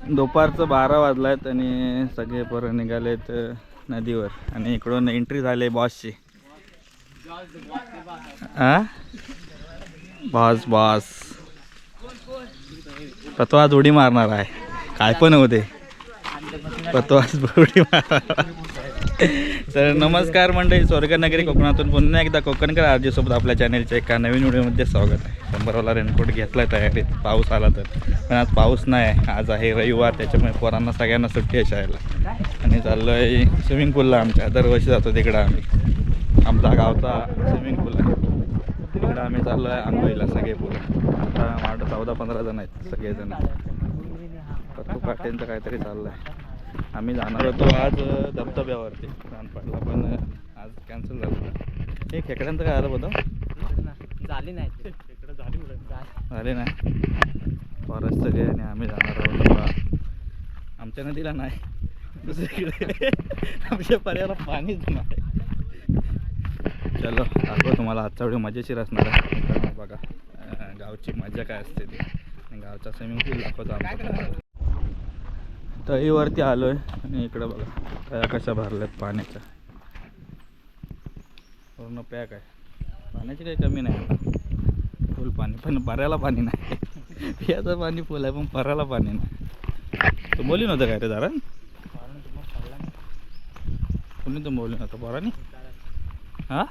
दुपारचं 12 वाजलात आणि सगळे पोरं निघालेत नदीवर आणि इकडून एंट्री झाली बॉसची. बॉस पतवाज उडी मारणार आहे. काय पण होते पतवाज उडी मारणार. तर नमस्कार मंडळी, स्वर्गनगरी कोकणातून पुन्हा एकदा कोकणकर आरजीसोबत आपल्या चॅनलच्या एका नवीन व्हिडिओमध्ये स्वागत आहे. शंभरवाला रेनकोट घेतला तयारीत, पाऊस आला तर, पण आज पाऊस नाही आहे. आज आहे रविवार, त्याच्यामुळे पोरांना सगळ्यांना सुट्टी आहे शाळेला. आणि चाललो आहे स्विमिंग पूलला. आमच्या दरवर्षी जातो तिकडं आम्ही. आमचा गावचा स्विमिंग पूल आहे तिकडं. आम्ही चाललो आहे आंघोळीला सगळे पोरं. आता माझं 14-15 जण आहेत सगळेजण. पत्तू काटेंचं काहीतरी चाललं आहे. आम्ही जाणार होतो आज धबधब्यावरती रानपाडला, पण आज कॅन्सल झालं. हे खेकड्यांचं काय आलं होतं? झाली नाही. झाले नाही फॉरेस्ट सगळे. आणि आम्ही जाणार आहोत आमच्या नदीला नाही, दुसरीकडे. आमच्या पर्याला पाणीच नाही. चलो दाखव तुम्हाला आजचा व्हिडिओ मजेशीर असणार आहे. बघा गावची मजा काय असते ती. गावचा स्विमिंग पूल दाखवतो आमचा. तळीवरती आलो आहे आणि इकडं बघा तळ्या कशा भरल्यात पाण्याच्या. पूर्ण पॅक आहे. पाण्याची काही कमी नाही आता. फुल पाणी, पण भरायला पाणी नाही. पियाचं पाणी फुल आहे पण भरायला पाणी नाही. तू बोली नव्हतं काय रे दारा? तुम्ही तर बोलू नव्हतं पोरानी. हां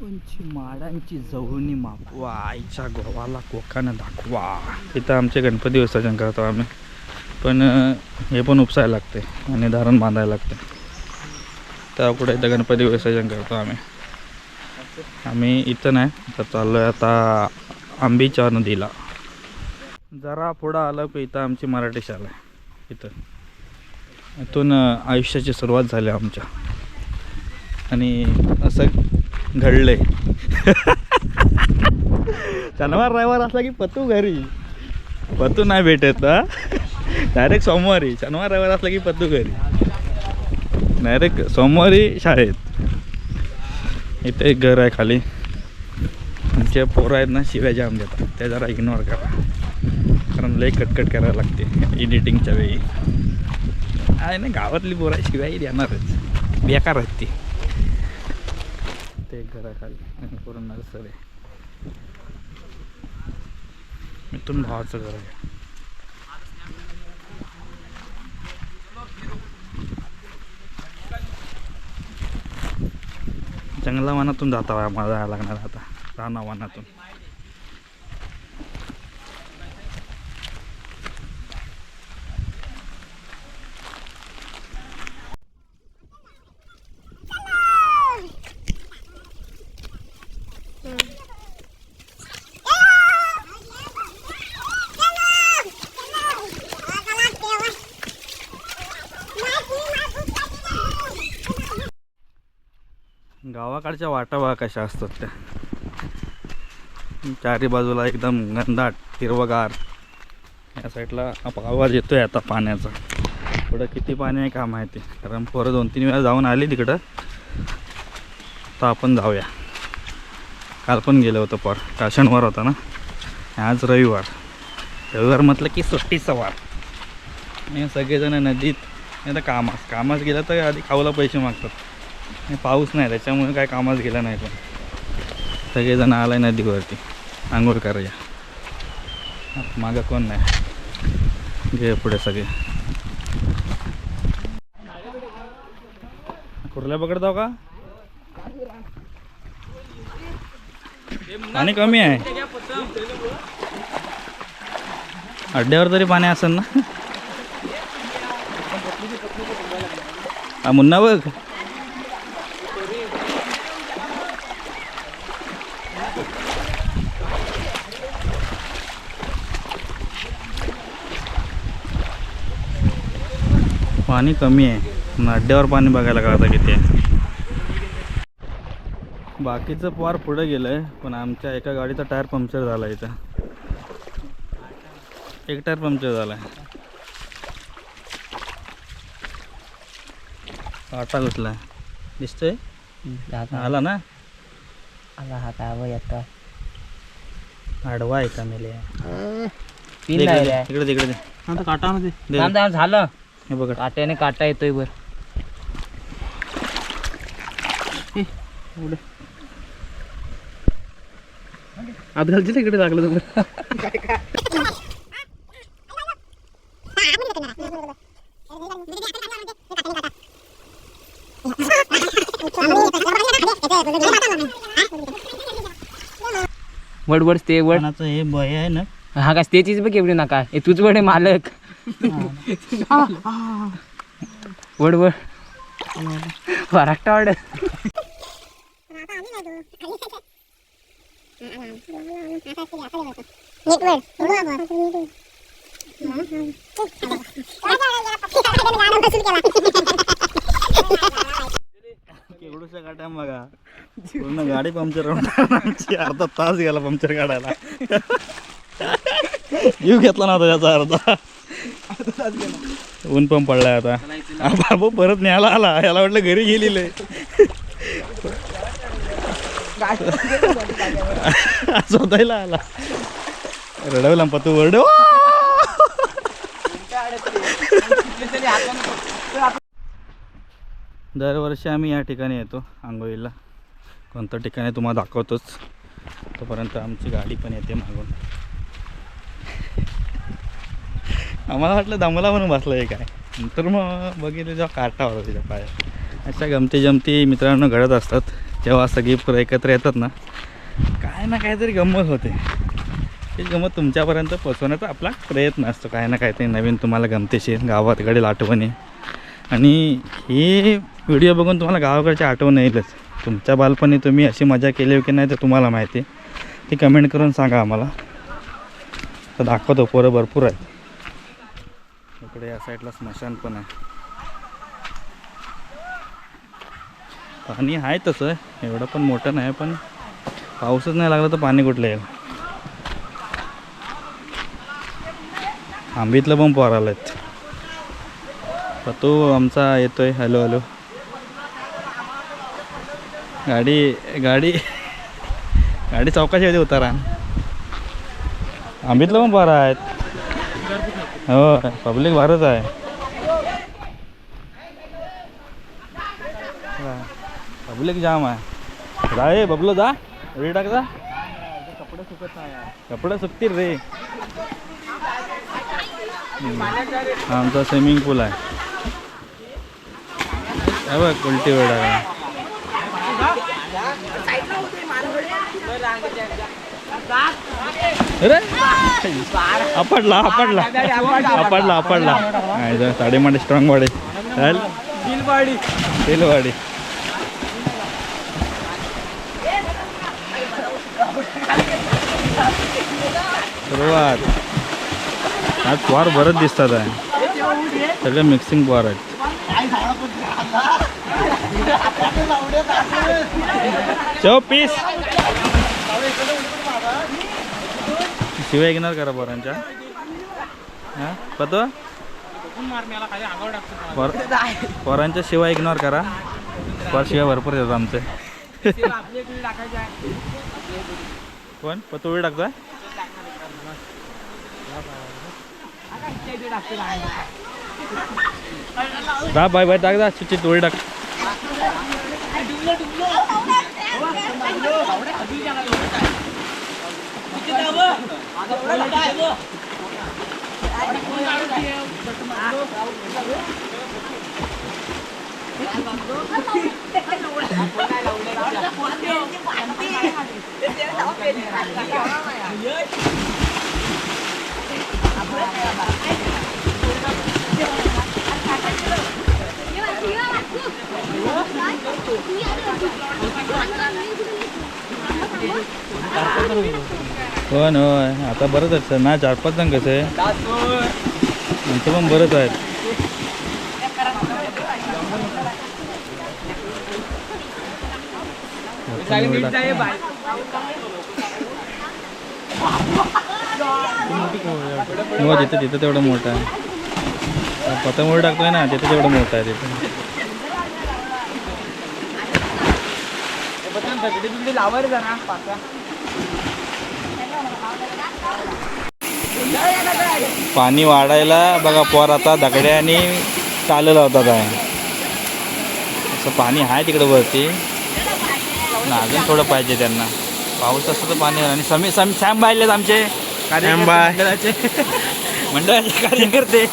उंची माडांची जवळणी मागवा, आईच्या गोवाला कोकानं दाखवा. इथं आमचे गणपती विसर्जन करतो आम्ही, पण हे पण उपसायला लागते आणि धारण बांधायला लागते. त्या पुढे इथं गणपती विसर्जन करतो आम्ही. आम्ही इथं नाही तर चाललो आहे आता आंबीच्या नदीला. जरा पुढं आलं की इथं आमची मराठी शाळा आहे. इथून आयुष्याची सुरुवात झाली आमच्या. आणि असं घडलंय. शनिवार रविवार असला की पतू घरी, पतू नाही भेटत ना. डायरेक्ट सोमवारी. शनिवार रविवार असला की पतू घरी, डायरेक्ट सोमवारी शाळेत. इथे एक घर आहे खाली. आमचे पोरं आहेत ना शिव्या जाम देतात, ते जरा इग्नोर करा, कारण लई कटकट करायला लागते एडिटिंगच्या वेळी. आहे ना गावातली पोरं शिवाय देणारच, बेकार आहेत ती. ते एक घर आहे खाली आणि पूर्ण नर्सरी आहे. इथून भावाचं घर आहे. जंगलावनातून जाता मला जायला लागणार आता, रानावनातून. गावाकडच्या वाटा बघा कशा असतात त्या. चारी बाजूला एकदम घनदाट हिरवगार. या साईडला आवाज येतोय आता पाण्याचा. पुढं किती पाणी आहे का माहिती, कारण पोरं 2-3 वेळा जाऊन आली तिकडं. तर आपण जाऊया. काल पण गेलो होतो पोर. काल शनिवार होता ना, आज रविवार. रविवार म्हटलं की सुट्टीचा वार. आणि सगळेजण नदीत आता कामास गेलं तर आधी खाऊला पैसे मागतात. पाऊस नाही त्याच्यामुळे काय कामास गेला नाही, पण सगळेजण आलाय नदीवरती आंघोळ करायला. मागं कोण नाही, घे पुढे सगळे. कुर्ल्या पकडत जाऊ का? पाणी कमी आहे. अड्ड्यावर तरी पाणी असेल ना. मुन्ना बघ. पाणी कमी आहे, अड्ड्यावर पाणी बघायला का आता किती आहे. बाकीचं पार पुढे गेलं आहे, पण आमच्या एका गाडीचा टायर पंक्चर झाला. इथं एक टायर पंक्चर झाला आहे. काटा घुसला दिसतोय. आला ना, आला हा काय येतो आडवा आहे का मेले. पिन नाही रे. इकडे दे, इकडे दे. आता काटा मध्ये दे. थांब थांब, झालं हे बघ काट्याने काटा येतोय वर. आत घालची इकडे लागलं तुम्हाला. वड वड ते वड. पानाचं हे बय आहे ना. हा का ते चीज बघ एवढी नका हे तुझ वड आहे मालक. वड वड वराकटा वड. केवढूसा काटा बघा. पूर्ण गाडी पंक्चर होऊन आमची अर्धा तास गेला पंक्चर काढायला. जीव घेतला नव्हता त्याचा अर्धा. ऊन पण पडलाय आता. बाबू परत न्यायला आला. याला वाटलं घरी गेलेलं शोधायला आला. रडवला पतू वरडव. दरवर्षी आम्ही या ठिकाणी येतो आंघोळीला. कोणतं ठिकाणी तुम्हाला दाखवतोच. तोपर्यंत आमची गाडी पण येते मागून. आम्हाला वाटलं दमला म्हणून बसलं आहे काय. नंतर मग बघितलं जेव्हा काटा होता त्याच्या पायात. अशा गमती जमती मित्रांनो घडत असतात. जेव्हा सगळी पुरं एकत्र येतात ना काय ना काहीतरी गंमत होते. ही गंमत तुमच्यापर्यंत पोचवण्याचा आपला प्रयत्न असतो. काय ना काहीतरी नवीन तुम्हाला गमतीशीर गावात घडेल आठवणी. आणि हे व्हिडिओ बघून तुम्हाला गावाकडच्या आठवण येईलच. तुमच्या बालपणी तुम्ही अशी मजा केली की नाही तर तुम्हाला माहिती. ती कमेंट करून सांगा आम्हाला. तर दाखवतो पोरं भरपूर आहेत. इकडे या साईडला स्मशान पण आहे. पाणी आहे तसं एवढं पण मोठं नाही. पण पाऊसच नाही लागला तर पाणी कुठलं येईल. आंबीतलं पण पोर आलेत. तो आमचा येतोय. Hello hello. गाडी गाडी गाडी चौकाशी उतारा. आंबीतलं पण बरं आहेत. हो पब्लिक भारत आहे. पब्लिक जाम आहे. जा रे बबलो जा. एवढी टाक जा. कपडे सुकत नाही यार. कपडे सुकतील रे. हा आमचा स्विमिंग पूल आहे. बघ उलटी वेळ आहे. अरे आपडला आपडला आपडला आपडला. साडी मध्ये स्ट्रॉंग वाढे. तेल वाढी. सुरुवात. आज पोर बरंच दिसतात आहे. सगळे मिक्सिंग पोर आहेत. पीस शिवाय इग्नोर करा पोरांच्या. हां पतो पोरांच्या शिवाय इग्नोर करा. पोर शिवाय भरपूर देतात आमचे. कोण पतो वेळ टाकतोय. दा बाय बाय टाक दा. चिची तोळी टाक. हो ना. आता बरंच आहेत सर ना. 4-5 जण कसं आहे आमचं पण बरंच आहेत. हो जिथं तिथं तेवढं मोठं आहे. पतंग टाकतोय ना तिथं तेवढं मोठं आहे. तिथं पाणी वाढायला बघा पोर आता दगड्याने चालू लावतात आहे. असं पाणी आहे तिकडे वरती पण अजून थोडं पाहिजे त्यांना. पाऊस असतं तर पाणी. आणि सॅम बायलेत आमचे मंडळाचे मंडळाचे कार्यकर्ते.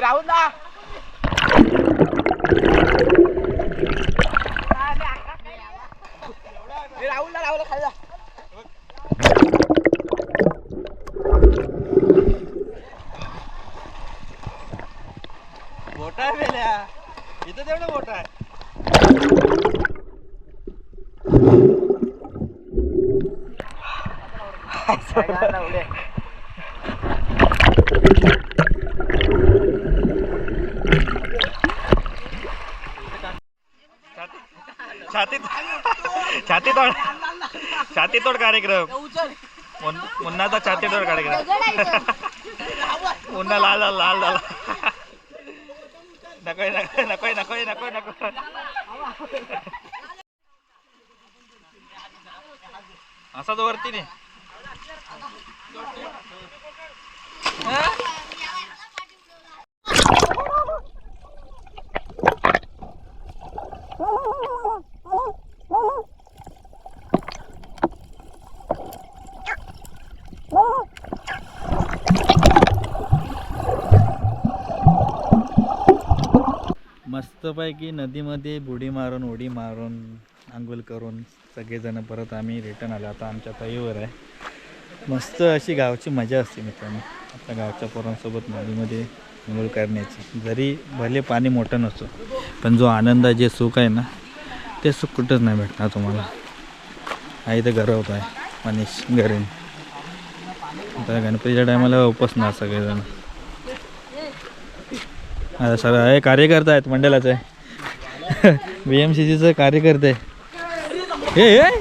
राहुल दा राहुल खाली जा. मोठा आहे मेल्या इथं तेवढं मोठा आहे. छाती तोड कार्यक्रम. मुन्नाचा छाती तोड कार्यक्रम. मुन्ना लाल झाला. नको. असा तो वरती नाही. मस्तपैकी नदीमध्ये उडी मारून आंघोळ करून सगळेजण परत आम्ही रिटर्न आलो. आता आमच्या तळीवर आहे. मस्त अशी गावची मजा असते मित्रांनो. आता गावच्या पोरांसोबत नदीमध्ये आंघोळ करण्याची. जरी भले पाणी मोठं नसतो पण जो आनंद जे सुख आहे ना ते सुख कुठंच नाही भेटणार तुम्हाला. आई तर गरवत आहे मनीष घरून. आता गणपतीच्या टायमाला उपसणार सगळेजण. आता सगळं हे कार्यकर्ता आहेत मंडळाचे. BMCCचं कार्यकर्ते. हे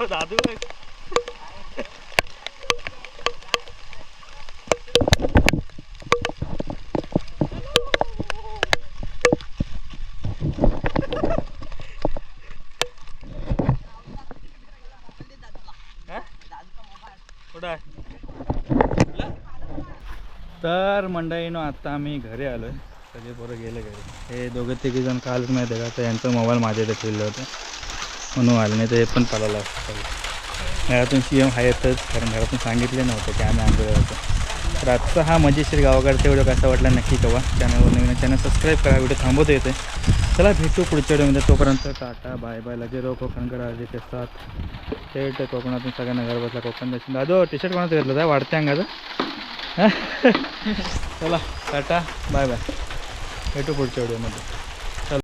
दादू तर मंडळीनं आता आम्ही घरी आलो आहे. सगळे पोरं गेले घरी. हे दोघे तिघे जण कालच माहिती आहे का तर यांचा मोबाईल माझ्या इथे ठेवलं होतं म्हणून आलं. नाही तर हे पण पळालं असतं. घरातून CM आहेतच कारण घरातून सांगितले नव्हतं की आम्ही आंघोळ होतो. तर आजचा हा मजेशीर गावाकडचा व्हिडिओ कसा वाटला नक्की कळवा. चॅनलवर नवीन चॅनल सबस्क्राईब करा. व्हिडिओ थांबवतो येते. चला भेटू पुढच्या व्हिडिओमध्ये. तोपर्यंत टाटा बाय बाय. लगे रो कोकणकर आजीचे साथ. थेट कोकणातून सगळ्यांना घर बसला कोकण दर्शन. दादो टी-शर्ट कोणाचं घेतलं काय वाढते अंगाचं. चला टाटा बाय बाय. भेटू पुढच्या व्हिडिओमध्ये.